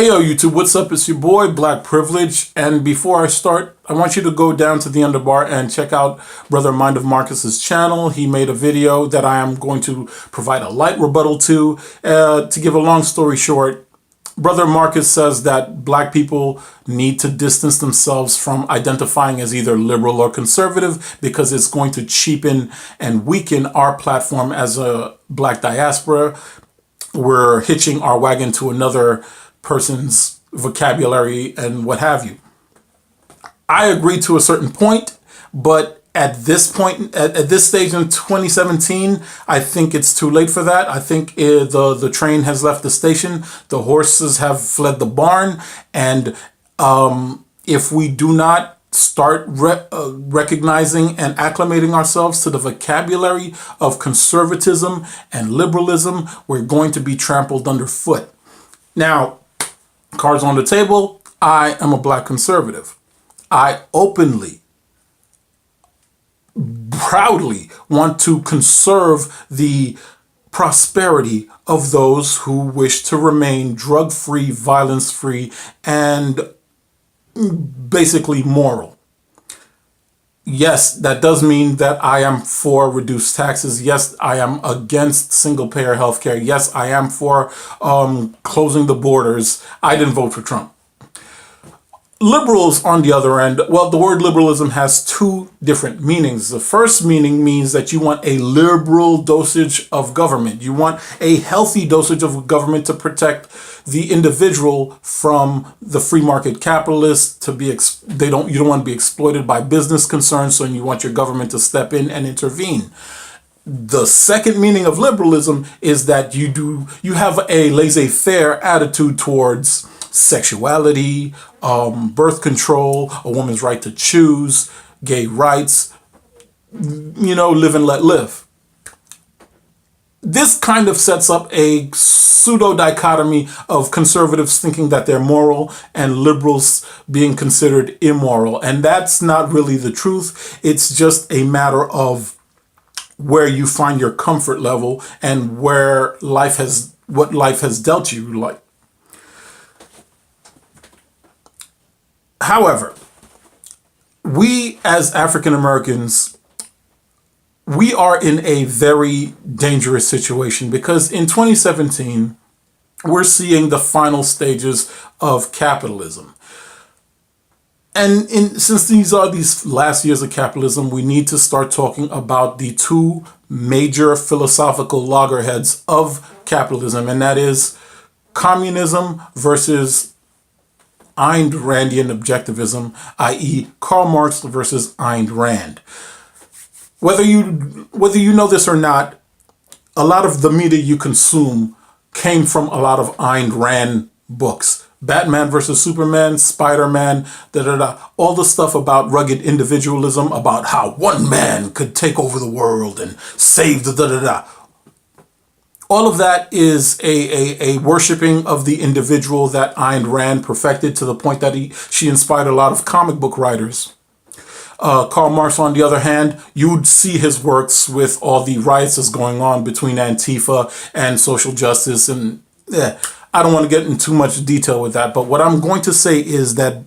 Hey yo YouTube, what's up? It's your boy Black Privilege, and before I start, I want you to go down to the underbar and check out Brother Mind of Marcus's channel. He made a video that I am going to provide a light rebuttal to. To give a long story short, Brother Marcus says that black people need to distance themselves from identifying as either liberal or conservative because it's going to cheapen and weaken our platform as a black diaspora. We're hitching our wagon to another person's vocabulary and what have you. I agree to a certain point, but at this point, at this stage in 2017, I think it's too late for that. I think the train has left the station, the horses have fled the barn, and if we do not start recognizing and acclimating ourselves to the vocabulary of conservatism and liberalism, we're going to be trampled underfoot. Now, cards on the table, I am a black conservative. I openly, proudly want to conserve the prosperity of those who wish to remain drug-free, violence-free, and basically moral. Yes, that does mean that I am for reduced taxes. Yes, I am against single-payer healthcare. Yes, I am for closing the borders. I didn't vote for Trump. Liberals, on the other end, well, the word liberalism has two different meanings. The first meaning means that you want a liberal dosage of government. You want a healthy dosage of government to protect the individual from the free market capitalists. To be you don't want to be exploited by business concerns, so you want your government to step in and intervene. The second meaning of liberalism is that you have a laissez-faire attitude towards sexuality, birth control, a woman's right to choose, gay rights, live and let live. This kind of sets up a pseudo dichotomy of conservatives thinking that they're moral and liberals being considered immoral. And that's not really the truth. It's just a matter of where you find your comfort level and what life has dealt you like. However, we as African Americans, we are in a very dangerous situation because in 2017, we're seeing the final stages of capitalism. And since these are these last years of capitalism, we need to start talking about the two major philosophical loggerheads of capitalism, and that is communism versus Ayn Randian objectivism, i.e. Karl Marx versus Ayn Rand. Whether you know this or not, a lot of the media you consume came from a lot of Ayn Rand books. Batman versus Superman, Spider-Man, all the stuff about rugged individualism, about how one man could take over the world and save the All of that is a worshiping of the individual that Ayn Rand perfected to the point that she inspired a lot of comic book writers. Karl Marx, on the other hand, you'd see his works with all the riots that's going on between Antifa and social justice. And I don't want to get into too much detail with that. But what I'm going to say is that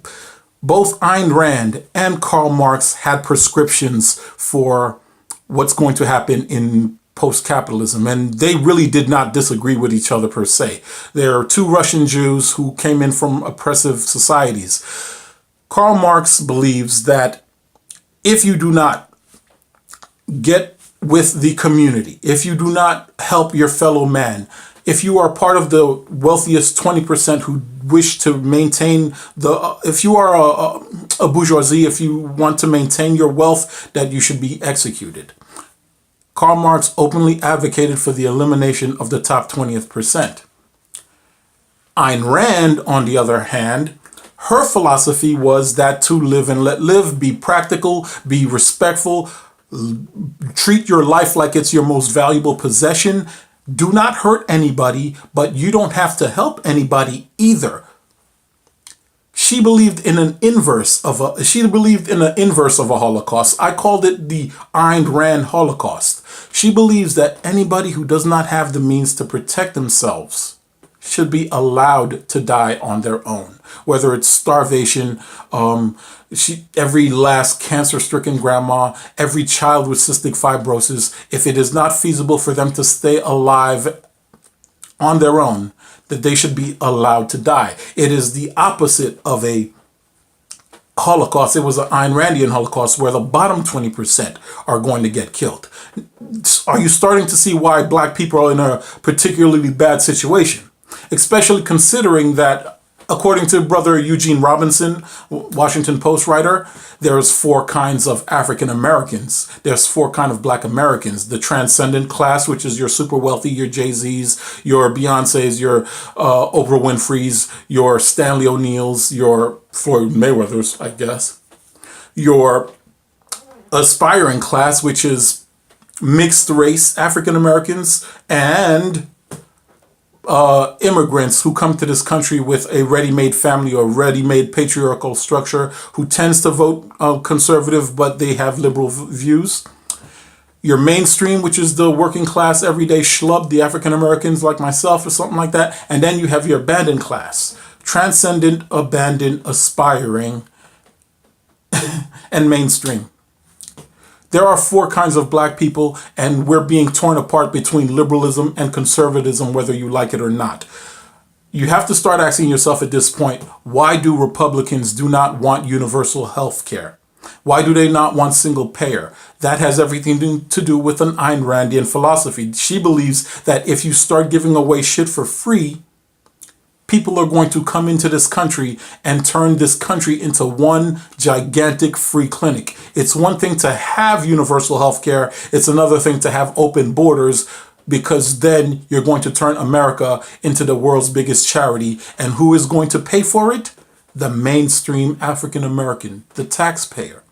both Ayn Rand and Karl Marx had prescriptions for what's going to happen in post-capitalism, and they really did not disagree with each other per se. There are two Russian Jews who came in from oppressive societies. Karl Marx believes that if you do not get with the community, if you do not help your fellow man, if you are part of the wealthiest 20% who wish to maintain if you are a bourgeoisie, if you want to maintain your wealth, that you should be executed. Karl Marx openly advocated for the elimination of the top 20th%. Ayn Rand, on the other hand, her philosophy was that to live and let live, be practical, be respectful, treat your life like it's your most valuable possession, do not hurt anybody, but you don't have to help anybody either. She believed in an inverse of a Holocaust. I called it the Ayn Rand Holocaust. She believes that anybody who does not have the means to protect themselves should be allowed to die on their own, whether it's starvation, every last cancer-stricken grandma, every child with cystic fibrosis. If it is not feasible for them to stay alive on their own, that they should be allowed to die. It is the opposite of a Holocaust. It was an Ayn Randian Holocaust where the bottom 20% are going to get killed. Are you starting to see why black people are in a particularly bad situation? Especially considering that, according to brother Eugene Robinson, Washington Post writer, there's 4 kinds of African Americans. There's 4 kinds of black Americans. The transcendent class, which is your super wealthy, your Jay-Z's, your Beyoncé's, your Oprah Winfrey's, your Stanley O'Neill's, your Floyd Mayweather's, I guess. Your aspiring class, which is mixed race African Americans and immigrants who come to this country with a ready-made family or ready-made patriarchal structure, who tends to vote conservative, but they have liberal views. Your mainstream, which is the working class, everyday schlub, the African Americans like myself or something like that. And then you have your abandoned class, transcendent, abandoned, aspiring, and mainstream. There are 4 kinds of black people, and we're being torn apart between liberalism and conservatism, whether you like it or not. You have to start asking yourself at this point, why do Republicans do not want universal health care? Why do they not want single payer? That has everything to do with an Ayn Randian philosophy. She believes that if you start giving away shit for free, people are going to come into this country and turn this country into one gigantic free clinic. It's one thing to have universal health care. It's another thing to have open borders, because then you're going to turn America into the world's biggest charity. And who is going to pay for it? The mainstream African American, the taxpayer.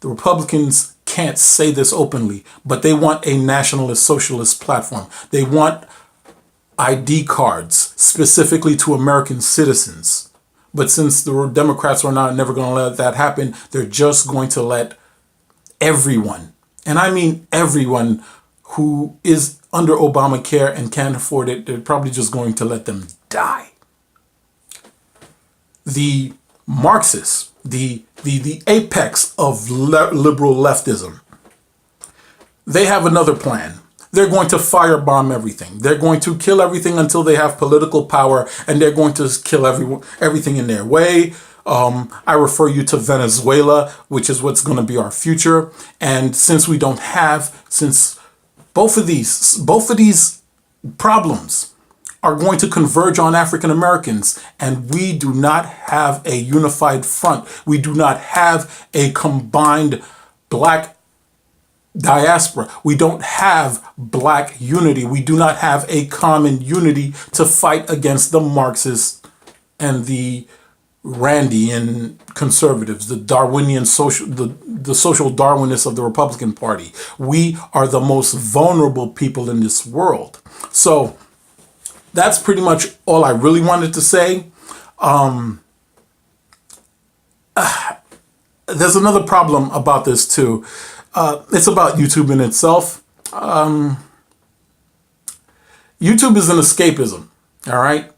The Republicans can't say this openly, but they want a nationalist socialist platform. They want ID cards specifically to American citizens. But since the Democrats are never going to let that happen, they're just going to let everyone, and I mean everyone who is under Obamacare and can't afford it, they're probably just going to let them die. The Marxists, the apex of liberal leftism, they have another plan. They're going to firebomb everything. They're going to kill everything until they have political power, and they're going to kill everything in their way. I refer you to Venezuela, which is what's going to be our future. And since both of these problems are going to converge on African Americans, and we do not have a unified front. We do not have a combined black diaspora. We don't have black unity. We do not have a common unity to fight against the Marxists and the Randian conservatives, the Darwinian the social Darwinists of the Republican Party. We are the most vulnerable people in this world. So that's pretty much all I really wanted to say. There's another problem about this too. It's about YouTube in itself. YouTube is an escapism, all right?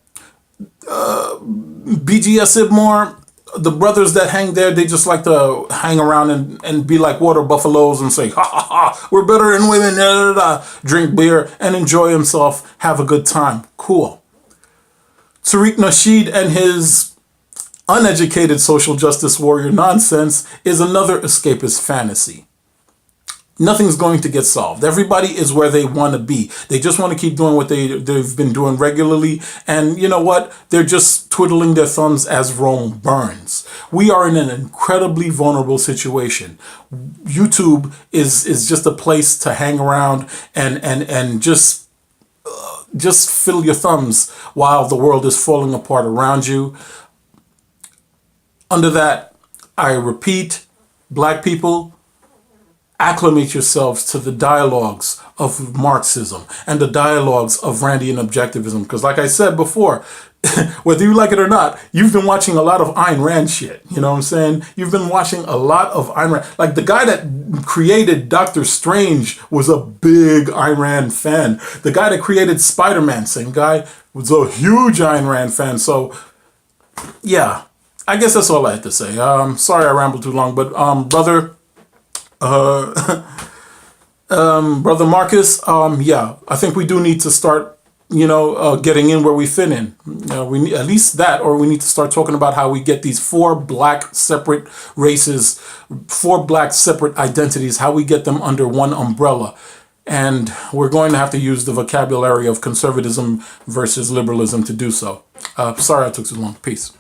BGS Ibmore, the brothers that hang there, they just like to hang around and be like water buffaloes and say, ha ha ha, we're better than women, da, da, da, drink beer and enjoy himself, have a good time. Cool. Tariq Nasheed and his uneducated social justice warrior nonsense is another escapist fantasy. Nothing's going to get solved. Everybody is where they want to be. They just want to keep doing what they've been doing regularly. And you know what? They're just twiddling their thumbs as Rome burns. We are in an incredibly vulnerable situation. YouTube is just a place to hang around and just fiddle your thumbs while the world is falling apart around you. Under that, I repeat, black people, acclimate yourselves to the dialogues of Marxism and the dialogues of Randian objectivism. Because like I said before, whether you like it or not, you've been watching a lot of Ayn Rand shit. You know what I'm saying? You've been watching a lot of Ayn Rand. Like the guy that created Doctor Strange was a big Ayn Rand fan. The guy that created Spider-Man, same guy, was a huge Ayn Rand fan. So, yeah, I guess that's all I had to say. Sorry I rambled too long, but brother Marcus, yeah, I think we do need to start, getting in where we fit in. We need at least that, or we need to start talking about how we get these four black separate races, four black separate identities, how we get them under one umbrella. And we're going to have to use the vocabulary of conservatism versus liberalism to do so. Sorry I took so long. Peace.